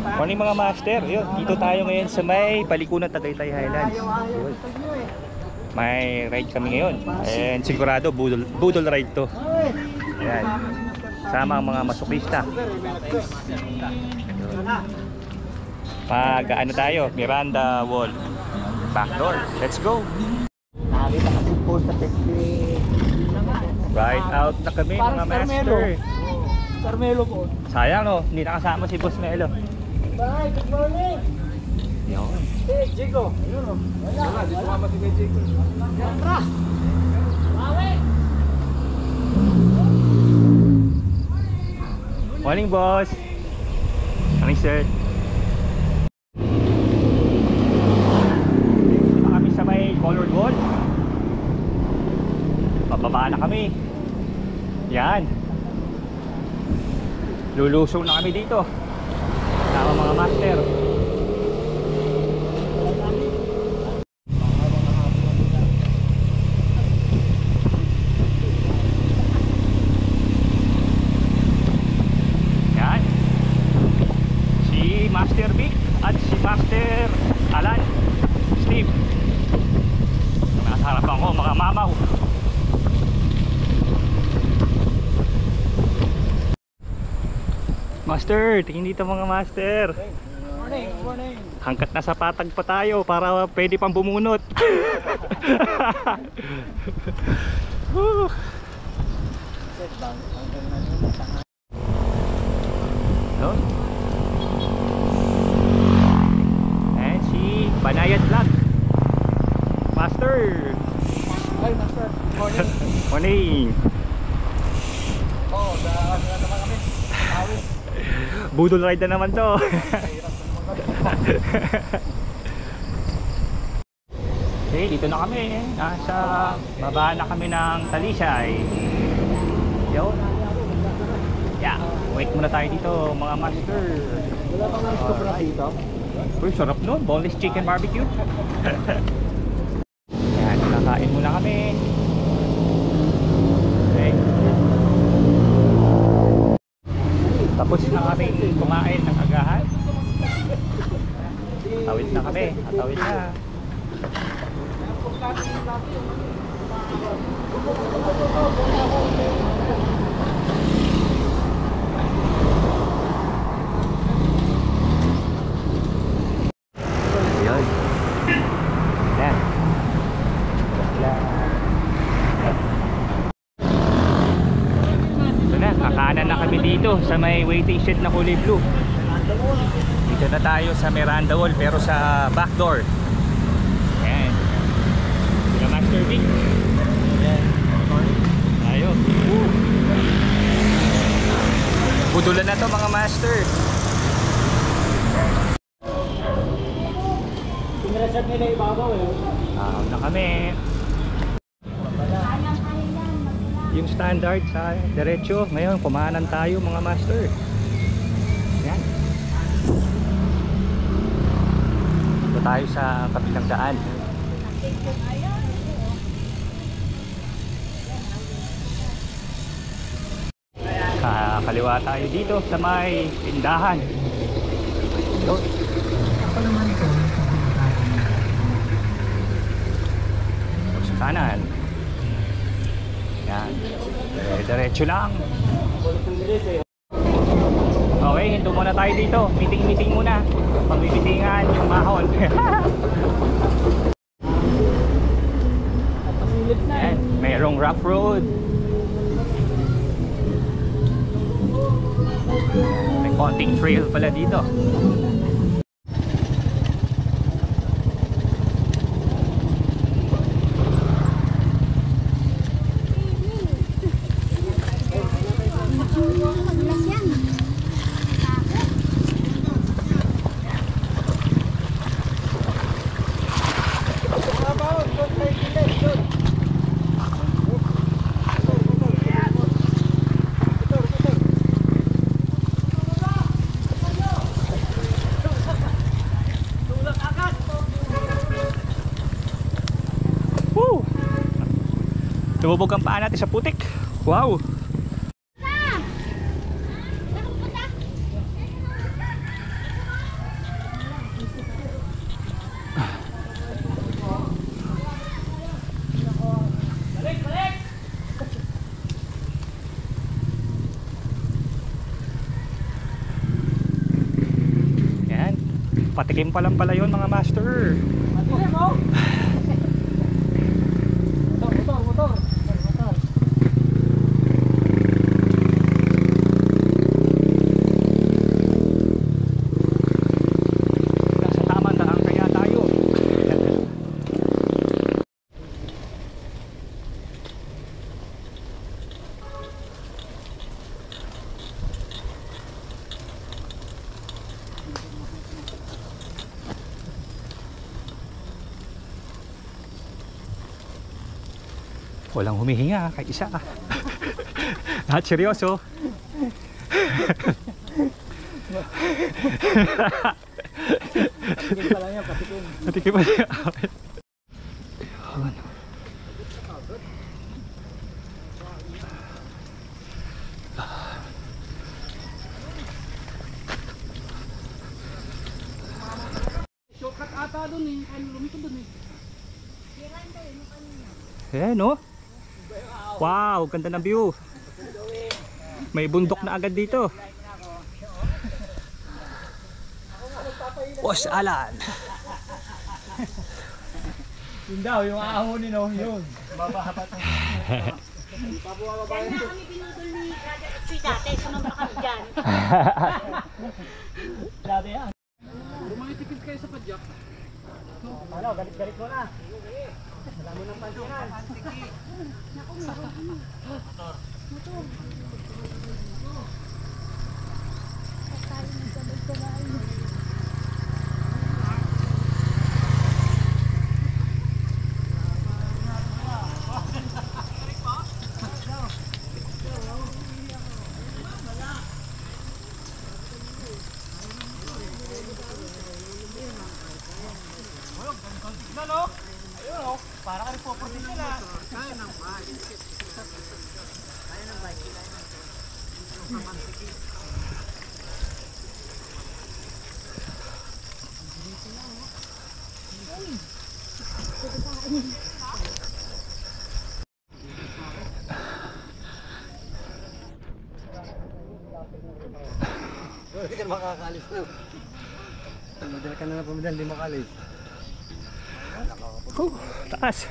Morning mga master. Yun, dito tayo ngayon sa may Palikunan, Tagaytay Highlands. Yun. May ride kami ngayon. And sigurado budol ride to. Ayan. Sama ang mga masukista. Pag ano tayo, Miranda Wall. Backdoor. Let's go. Nakita kasi po sa pekli. Ride out na kami mga master. Carmelo po. Sayang no, hindi nakasama si Boss Melo. Bye, good morning. Yun. Hey, Jigo. Ayun o. Wala, di sumama si Jigo. Tara. Mawe. Morning boss. Morning sir. Dito kami sa may colored wall. Pababa na kami. Yan. Lulusong na kami dito. Sama mga master. Yan. Si Master Vic at si Master Alan Steve. Nasa harapan ko mga mamaw. Master, tingin dito mga master. Morning, morning. Hangkat na sa patag pa tayo para pwede pang bumunot. So, and si Banayad Vlog. Master. Hi, master. Morning. Morning. Oh, naman kami. Awit. Budol ride na naman to. Okay, dito na kami. Nasa baba na kami ng Talisay. Yo. Yeah, wait muna tayo dito mga master. Wala pang nang-stop na dito. Uy, sarap nun. Boneless chicken barbecue. Yan, nakain muna kami. Okay. Tapos na kami kumain ng agahan. Atawid na kami. Atawid na. Ayan. Ayan. Ito na, kakanan na kami dito sa may waiting shed na kulay blue. Dito na tayo sa Miranda Wall pero sa back door. Ayan. Sila Master Vic. Tayo. Budulan na to mga master. Pinreset nila ibabaw eh. Na kami. Yung standard sa diretso. Ngayon kumanan tayo mga master. Yan. Ito tayo sa kabilang daan. Kaliwa tayo dito sa may tindahan. Ito. Sa kanan. Yan. Diretso lang. Okay, hinto muna tayo dito. Meeting muna. Pagbibitingan yung mahon. Yan. Mayroong rough road. May konting trail pala dito. Lumubog ang paa natin sa putik. Wow! Patikim pa lang pala yun mga master. Matilim mo? Motor. Nasa tamang daan kaya tayo. Walang humihinga kahit isa. Lahat seryoso. Patikim pa lang yan, patikim. Patikim pa niya. Shortcut ata dun eh. Kaya lumito dun eh. Ayan no? Wow, ganda ng view. May bundok na agad dito. Boss Alan. Yun daw, yung aahonin o yun. Babahabat ang Yan na kami pinutol ni Brother Uchoy dati, sumama kami dyan. dati yan. Lumakitipid kayo sa padyak. Ano, galit-galit mo na. Wala mo ng pansinan. Motor. Para ka rin po na. Kaya ng bike. Kaya ng bike. Hindi ka makakalis na. Pumadal ka na na pumadal, hindi makalis. Taas.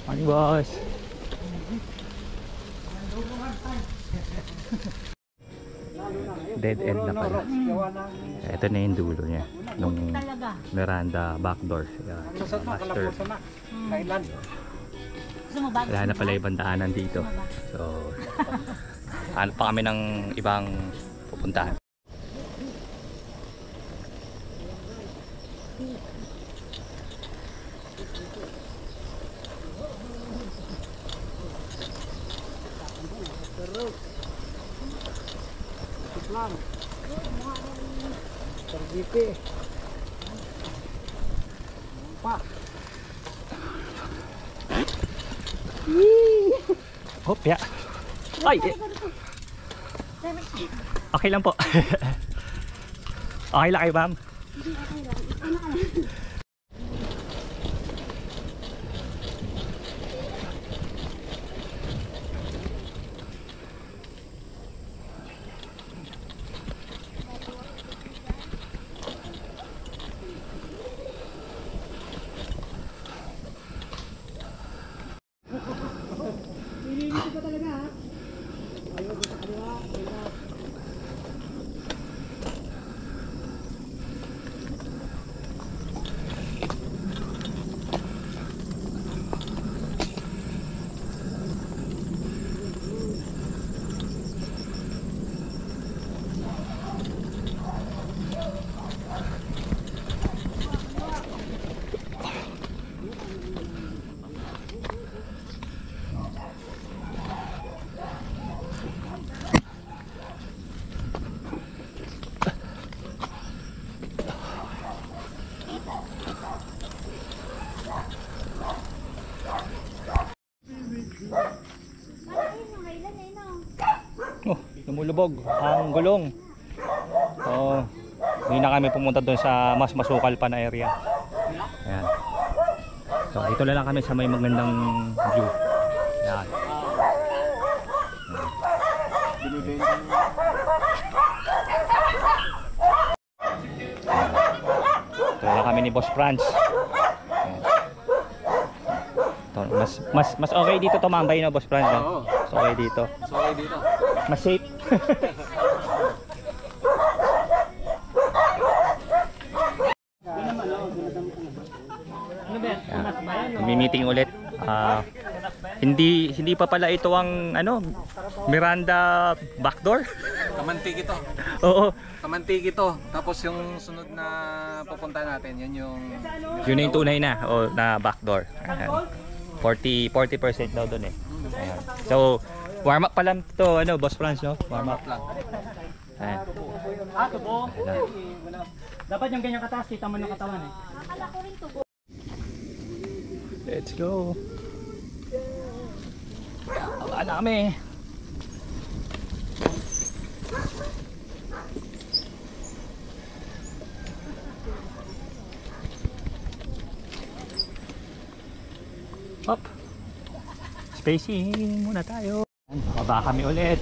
Morning boss. Dead end na pala. Ito na yung dulo niya nung Talaga. veranda back door. Yeah, master. Thailand. Gusto mo ba? Wala na pala ibang daanan dito. So, hanap pa kami ng ibang pupuntahan. Islam. Tergipi. Pa. Hop, ya. Ay! Okay lang po. Okay lang kayo, ma'am? Oh, lumulubog ang gulong. Oh, hindi na kami pumunta doon sa mas masukal pa na area. Ayan. So ito na lang kami sa may magandang view. Yan. Ito na lang kami ni Boss Franz. Ito, mas okay dito tumambay na Boss Franz. Oo. Mas okay dito. Okay dito. Mas safe. Meeting ulit. Hindi pa pala ito ang Miranda backdoor. Kamantik ito. Oo. Kamantik ito. Tapos yung sunod na pupunta natin, yun Yun yung tunay na na backdoor. Ayan. 40% daw doon eh. Ayan. So, warm up pa lang to Boss Franz, no? Warm up lang. Ayan. Tubo. Dapat yung ganyang kataas, kita mo ng katawan eh. Akala ko rin tubo. Let's go. Wala na kami. Hop. Spacing muna tayo. Baba kami ulit.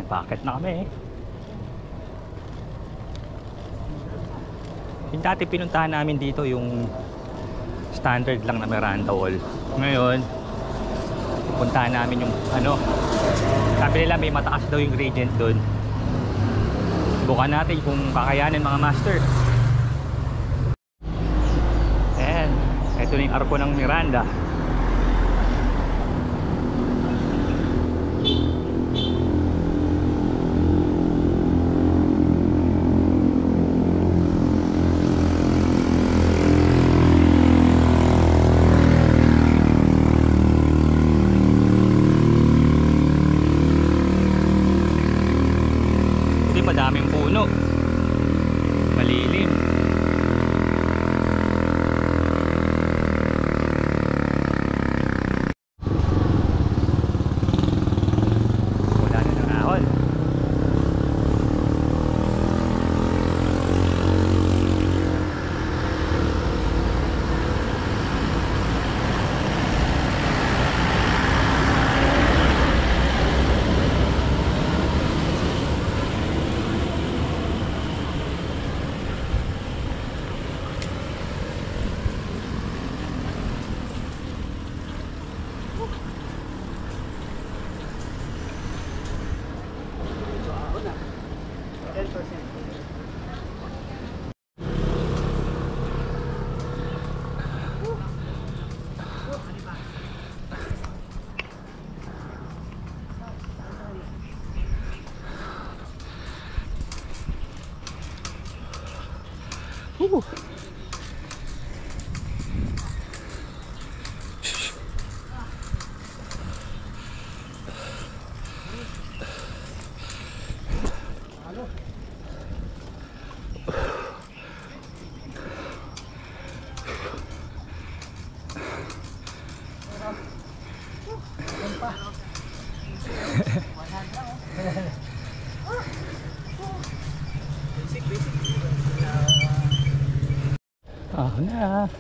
Bakit na kami Yung dati pinuntahan namin dito yung standard lang na Miranda wall. Ngayon puntahan namin yung sabi nila may mataas daw yung gradient doon. Subukan natin kung kakayanin mga master. Ayan, ito na yung arko ng Miranda. Madaming puno, malilim. Wala na ng ahon. Ako na.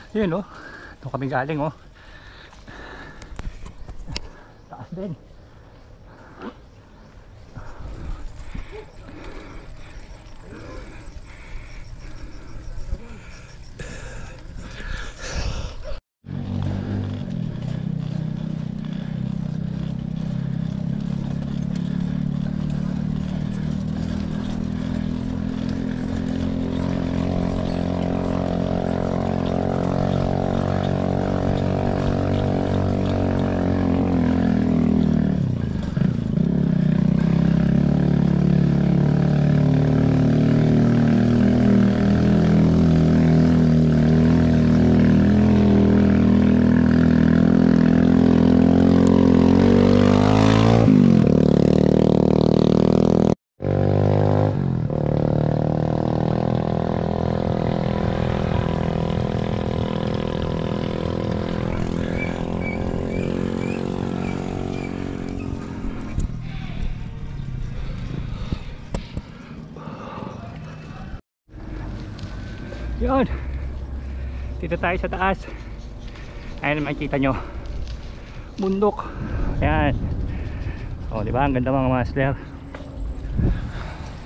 Yun oh. Doon kami galing oh. Taas din. Yun. Dito tayo sa taas. Ayan, makikita nyo. Bundok. Ayan. O, diba? Ang ganda mga master.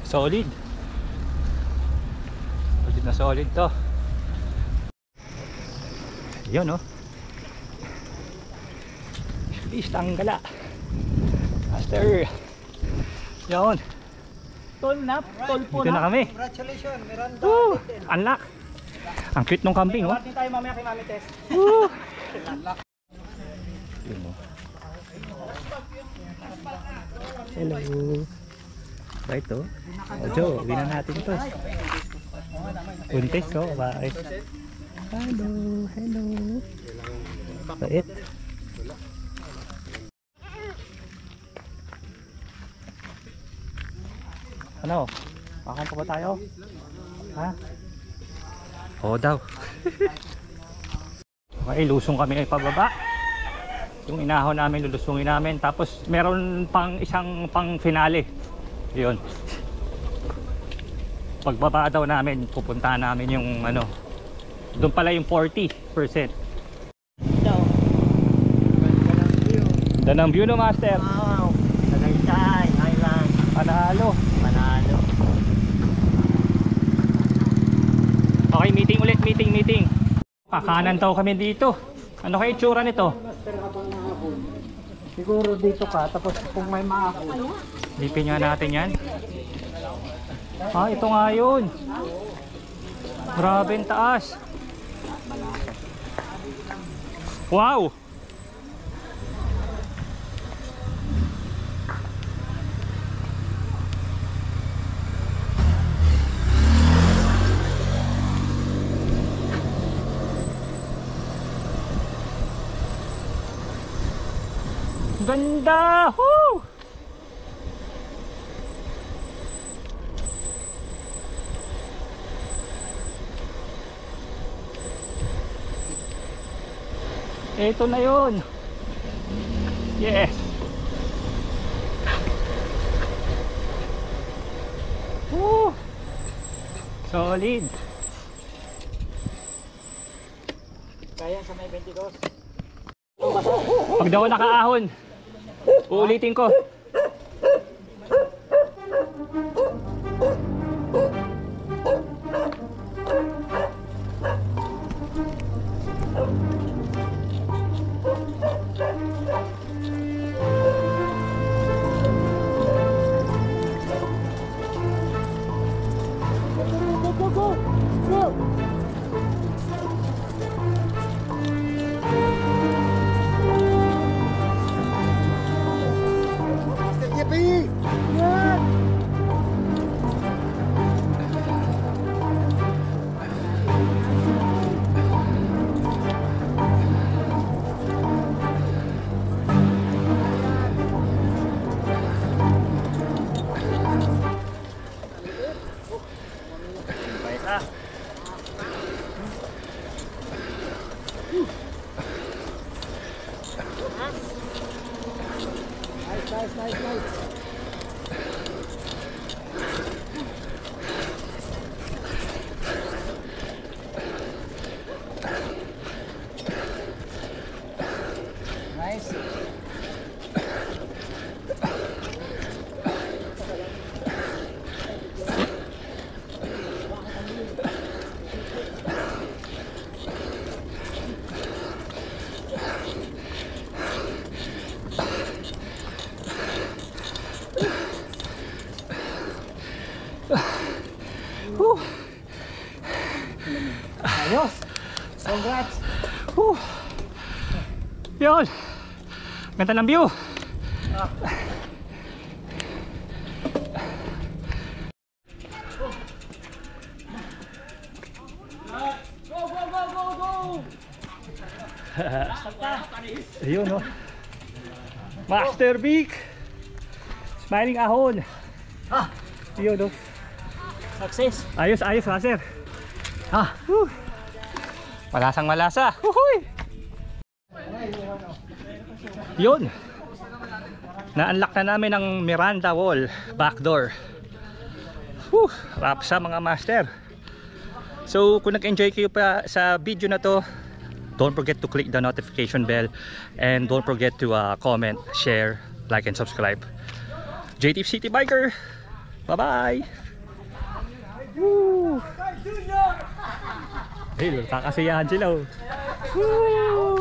Solid. Solid na solid to. Yun, oh. Istang gala. Master. Yun. Tol na, tol po Dito na kami. Congratulations, Miranda. Unlock. Ang cute nung camping, oh. Party tayo mamaya kay Mami Tess. Woo! Yun, oh. Hello. Ba ito? O Jo, binan natin ito. Buntis ko, bye. Hello, hello. Bait. Ano? Makan pa ba tayo? Ha? Oo daw. Okay, lusong kami ay pababa. Yung inahon namin, lulusungin namin. Tapos meron pang isang pang finale. Yun. Pagbaba daw namin, pupuntahan namin yung ano. Doon pala yung 40%. Ganda ng view no, Master. Wow, Tagaytay, Highland, Panalo. Manalo. Okay, meeting ulit, meeting. Kakanan daw kami dito. Ano kayo itsura nito? Siguro dito ka, tapos kung may maako. Lipin nga natin yan. Ah, ito nga yun. Grabe ang taas. Wow! Ganda! Woo! Ito na yun. Yes. Woo! Solid. Kaya sa may 22. Pag daw nakaahon, uulitin ko. Woo. Ayos. Congrats. Woo. Yun. Ganda ng view. Ayun, no? Master Vic. Smiling ahon. Ayun, no? Success. Ayos, ayos, Master. Whew. Malasang malasa. Huhuy! Yun. Na-unlock na namin ang Miranda Wall back door. Wrap sa mga master. So kung nag-enjoy kayo pa sa video na to, don't forget to click the notification bell and don't forget to comment, share, like and subscribe. JTF City Biker. Bye-bye. Hey, kakasiyahan sila. Woo!